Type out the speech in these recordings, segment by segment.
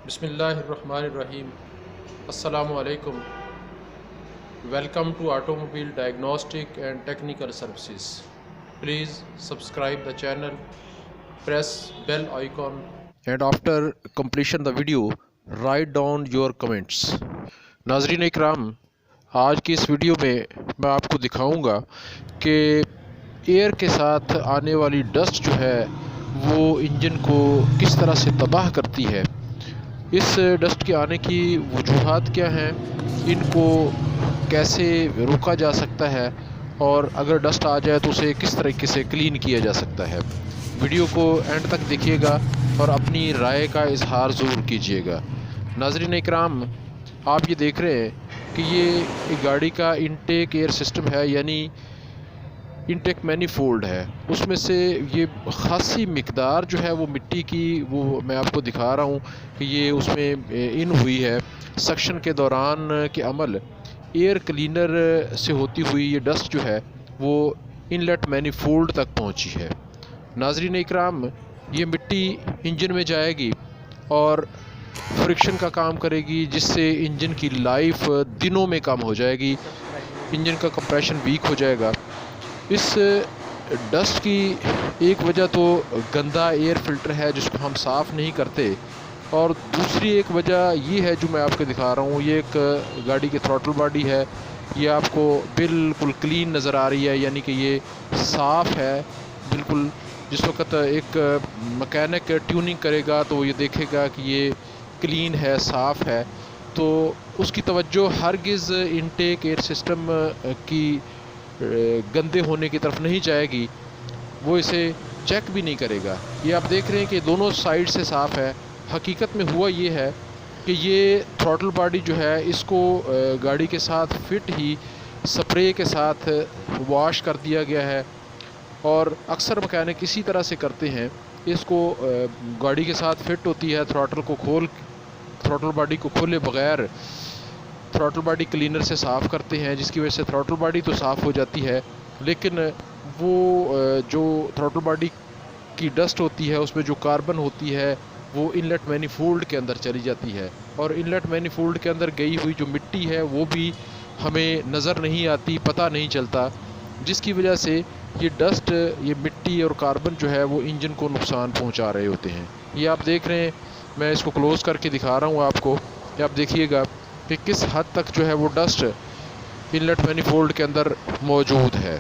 بسم اللہ الرحمن الرحیم۔ السلام علیکم۔ Welcome to automobile diagnostic and technical services. Please subscribe the channel, press bell icon and after completion the video write down your comments. ناظرین اکرام، آج کی اس ویڈیو میں آپ کو دکھاؤں گا کہ ایئر کے ساتھ آنے والی ڈسٹ جو ہے وہ انجن کو کس طرح سے تباہ کرتی ہے۔ اس ڈسٹ کے آنے کی وجوہات کیا ہیں، ان کو کیسے روکا جا سکتا ہے، اور اگر ڈسٹ آ جائے تو اسے کس طریقے سے کلین کیا جا سکتا ہے۔ ویڈیو کو اینڈ تک دیکھیے گا اور اپنی رائے کا اظہار ضرور کیجیے گا۔ ناظرین اکرام، آپ یہ دیکھ رہے ہیں کہ یہ ایک گاڑی کا انٹیک ایئر سسٹم ہے، یعنی انٹیک مینی فولڈ ہے۔ اس میں سے یہ خاصی مقدار جو ہے وہ مٹی کی، وہ میں آپ کو دکھا رہا ہوں کہ یہ اس میں ان ہوئی ہے۔ سکشن کے دوران کے عمل ایئر کلینر سے ہوتی ہوئی یہ ڈسٹ جو ہے وہ انلیٹ مینی فولڈ تک پہنچی ہے۔ ناظرین اکرام، یہ مٹی انجن میں جائے گی اور فرکشن کا کام کرے گی، جس سے انجن کی لائف دنوں میں کم ہو جائے گی، انجن کا کمپریشن ویک ہو جائے گا۔ اس ڈسٹ کی ایک وجہ تو گندا ایئر فلٹر ہے جس کو ہم صاف نہیں کرتے، اور دوسری ایک وجہ یہ ہے جو میں آپ کو دکھا رہا ہوں۔ یہ ایک گاڑی کی تھروٹل باڈی ہے، یہ آپ کو بالکل کلین نظر آ رہی ہے، یعنی کہ یہ صاف ہے بالکل۔ جس وقت ایک مکینک ٹیوننگ کرے گا تو وہ یہ دیکھے گا کہ یہ کلین ہے، صاف ہے، تو اس کی توجہ ہرگز انٹیک ایئر سسٹم کی گندے ہونے کی طرف نہیں جائے گی، وہ اسے چیک بھی نہیں کرے گا۔ یہ آپ دیکھ رہے ہیں کہ دونوں سائیڈ سے صاف ہے۔ حقیقت میں ہوا یہ ہے کہ یہ تھروٹل باڈی جو ہے اس کو گاڑی کے ساتھ فٹ ہی سپرے کے ساتھ واش کر دیا گیا ہے، اور اکثر مکینک اسی طرح سے کرتے ہیں۔ اس کو گاڑی کے ساتھ فٹ ہوتی ہے، تھروٹل باڈی کو کھولے بغیر تھروٹل باڈی کلینر سے صاف کرتے ہیں، جس کی وجہ سے تھروٹل باڈی تو صاف ہو جاتی ہے، لیکن وہ جو تھروٹل باڈی کی ڈسٹ ہوتی ہے اس میں جو کاربن ہوتی ہے وہ انلیٹ مینی فولڈ کے اندر چلی جاتی ہے، اور انلیٹ مینی فولڈ کے اندر گئی ہوئی جو مٹی ہے وہ بھی ہمیں نظر نہیں آتی، پتہ نہیں چلتا، جس کی وجہ سے یہ ڈسٹ، یہ مٹی اور کاربن جو ہے وہ انجن کو نقصان پہنچا رہے ہوتے ہیں۔ یہ آپ دیکھ رہے ہیں، میں اس کو کلوز کر کے دکھا رہا ہوں آپ کو، کہ آپ دیکھیے گا کہ کس حد تک جو ہے وہ ڈسٹ انلیٹ مینی فولڈ کے اندر موجود ہے۔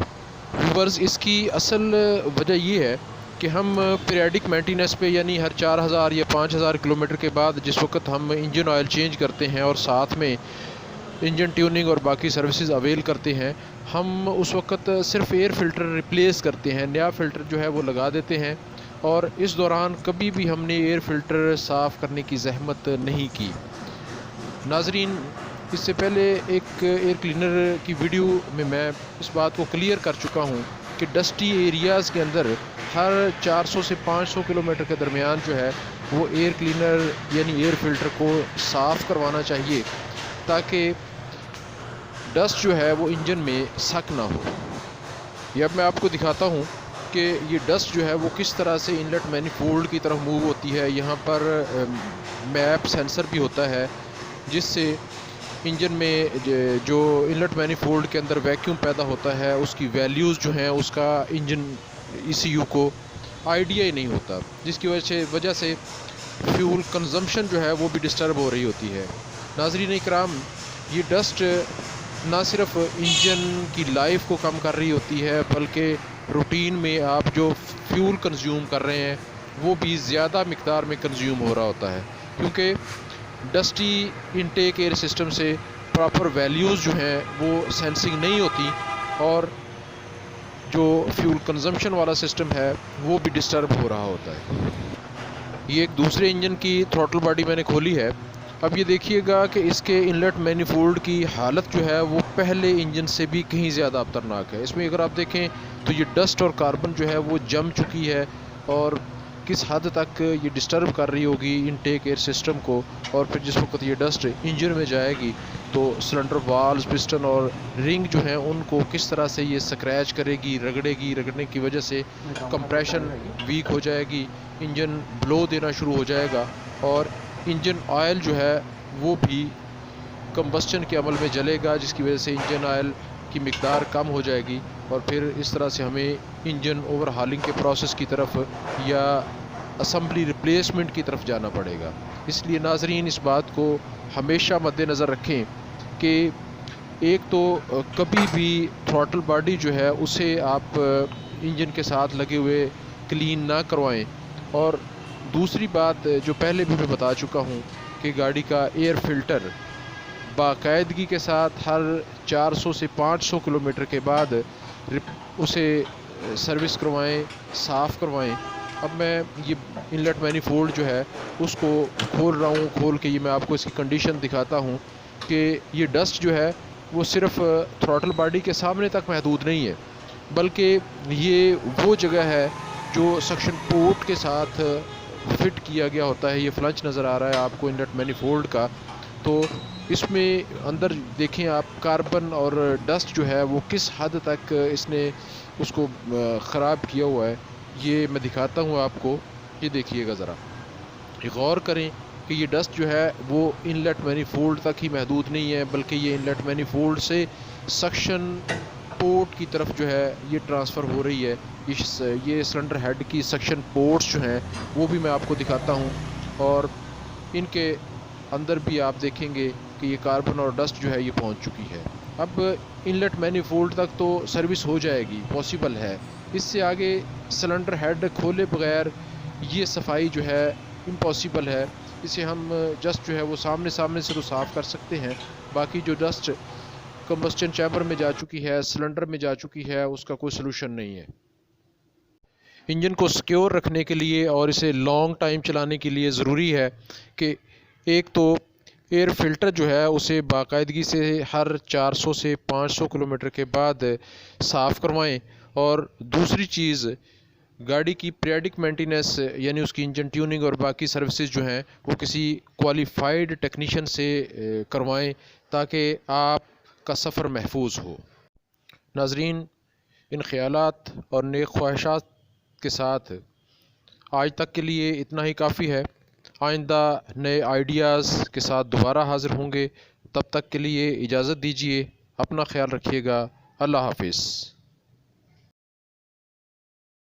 ویورز، اس کی اصل وجہ یہ ہے کہ ہم پیریڈک مینٹیننس پہ، یعنی ہر 4000 یا 5000 کلومیٹر کے بعد جس وقت ہم انجن آئل چینج کرتے ہیں اور ساتھ میں انجن ٹیوننگ اور باقی سروسز اویل کرتے ہیں، ہم اس وقت صرف ایئر فلٹر ریپلیس کرتے ہیں، نیا فلٹر جو ہے وہ لگا دیتے ہیں، اور اس دوران کبھی بھی ہم نے ایئر فلٹر صاف کرنے کی زحمت نہیں کی۔ ناظرین، اس سے پہلے ایک ایئر کلینر کی ویڈیو میں اس بات کو کلیئر کر چکا ہوں کہ ڈسٹی ایریاز کے اندر ہر 400 سے 500 کلومیٹر کے درمیان جو ہے وہ ایئر کلینر یعنی ایئر فلٹر کو صاف کروانا چاہیے، تاکہ ڈسٹ جو ہے وہ انجن میں سک نہ ہو۔ یہ اب میں آپ کو دکھاتا ہوں کہ یہ ڈسٹ جو ہے وہ کس طرح سے انلیٹ مینی فولڈ کی طرف موو ہوتی ہے۔ یہاں پر میپ سینسر بھی ہوتا ہے، جس سے انجن میں جو انلیٹ مینی فولڈ کے اندر ویکیوم پیدا ہوتا ہے اس کی ویلیوز جو ہیں اس کا انجن ECU کو آئیڈیا ہی نہیں ہوتا، جس کی وجہ سے فیول کنزمپشن جو ہے وہ بھی ڈسٹرب ہو رہی ہوتی ہے۔ ناظرین اکرام، یہ ڈسٹ نہ صرف انجن کی لائف کو کم کر رہی ہوتی ہے، بلکہ روٹین میں آپ جو فیول کنزیوم کر رہے ہیں وہ بھی زیادہ مقدار میں کنزیوم ہو رہا ہوتا ہے، کیونکہ ڈسٹی انٹیک ایئر سسٹم سے پراپر ویلیوز جو ہیں وہ سینسنگ نہیں ہوتی، اور جو فیول کنزمپشن والا سسٹم ہے وہ بھی ڈسٹرب ہو رہا ہوتا ہے۔ یہ ایک دوسرے انجن کی تھروٹل باڈی میں نے کھولی ہے۔ اب یہ دیکھیے گا کہ اس کے انلیٹ مینی فولڈ کی حالت جو ہے وہ پہلے انجن سے بھی کہیں زیادہ خطرناک ہے۔ اس میں اگر آپ دیکھیں تو یہ ڈسٹ اور کاربن جو ہے وہ جم چکی ہے، اور کس حد تک یہ ڈسٹرب کر رہی ہوگی انٹیک ایئر سسٹم کو، اور پھر جس وقت یہ ڈسٹ انجن میں جائے گی تو سلنڈر والز، پسٹن اور رنگ جو ہیں ان کو کس طرح سے یہ سکریچ کرے گی، رگڑنے کی وجہ سے کمپریشن ویک ہو جائے گی، انجن بلو دینا شروع ہو جائے گا، اور انجن آئل جو ہے وہ بھی کمبسچن کے عمل میں جلے گا، جس کی وجہ سے انجن آئل کی مقدار کم ہو جائے گی، اور پھر اس طرح سے ہمیں انجن اوور ہالنگ کے پروسیس کی طرف یا اسمبلی ریپلیسمنٹ کی طرف جانا پڑے گا۔ اس لیے ناظرین اس بات کو ہمیشہ مد نظر رکھیں کہ ایک تو کبھی بھی تھروٹل باڈی جو ہے اسے آپ انجن کے ساتھ لگے ہوئے کلین نہ کروائیں، اور دوسری بات جو پہلے بھی میں بتا چکا ہوں کہ گاڑی کا ایئر فلٹر باقاعدگی کے ساتھ ہر 400 سے 500 کلومیٹر کے بعد اسے سروس کروائیں، صاف کروائیں۔ اب میں یہ انلٹ مینیفولڈ جو ہے اس کو کھول رہا ہوں، کھول کے یہ میں آپ کو اس کی کنڈیشن دکھاتا ہوں کہ یہ ڈسٹ جو ہے وہ صرف تھروٹل باڈی کے سامنے تک محدود نہیں ہے، بلکہ یہ وہ جگہ ہے جو سکشن پورٹ کے ساتھ فٹ کیا گیا ہوتا ہے۔ یہ فلنچ نظر آ رہا ہے آپ کو انلٹ مینیفولڈ کا، تو اس میں اندر دیکھیں آپ کاربن اور ڈسٹ جو ہے وہ کس حد تک اس نے اس کو خراب کیا ہوا ہے، یہ میں دکھاتا ہوں آپ کو۔ یہ دیکھیے گا ذرا، غور کریں کہ یہ ڈسٹ جو ہے وہ انلٹ مینیفولڈ تک ہی محدود نہیں ہے، بلکہ یہ انلٹ مینیفولڈ سے سکشن پورٹ کی طرف جو ہے یہ ٹرانسفر ہو رہی ہے۔ یہ سلنڈر ہیڈ کی سکشن پورٹس جو ہیں وہ بھی میں آپ کو دکھاتا ہوں، اور ان کے اندر بھی آپ دیکھیں گے کہ یہ کاربن اور ڈسٹ جو ہے یہ پہنچ چکی ہے۔ اب انلٹ مینیفولڈ تک تو سروس ہو جائے گی، پاسبل ہے، اس سے آگے سلنڈر ہیڈ کھولے بغیر یہ صفائی جو ہے امپاسبل ہے۔ اسے ہم جسٹ جو ہے وہ سامنے سے تو صاف کر سکتے ہیں، باقی جو ڈسٹ کمبسچن چیمبر میں جا چکی ہے، سلنڈر میں جا چکی ہے، اس کا کوئی سلوشن نہیں ہے۔ انجن کو سیکیور رکھنے کے لیے اور اسے لانگ ٹائم چلانے کے لیے ضروری ہے کہ ایک تو ایئر فلٹر جو ہے اسے باقاعدگی سے ہر 400 سے 500 کلومیٹر کے بعد صاف کروائیں، اور دوسری چیز گاڑی کی پیریڈک مینٹیننس یعنی اس کی انجن ٹیوننگ اور باقی سروسز جو ہیں وہ کسی کوالیفائڈ ٹیکنیشین سے کروائیں تاکہ آپ کا سفر محفوظ ہو۔ ناظرین، ان خیالات اور نیک خواہشات کے ساتھ آج تک کے لیے اتنا ہی کافی ہے۔ آئندہ نئے آئیڈیاز کے ساتھ دوبارہ حاضر ہوں گے، تب تک کے لیے اجازت دیجیے، اپنا خیال رکھیے گا، اللہ حافظ۔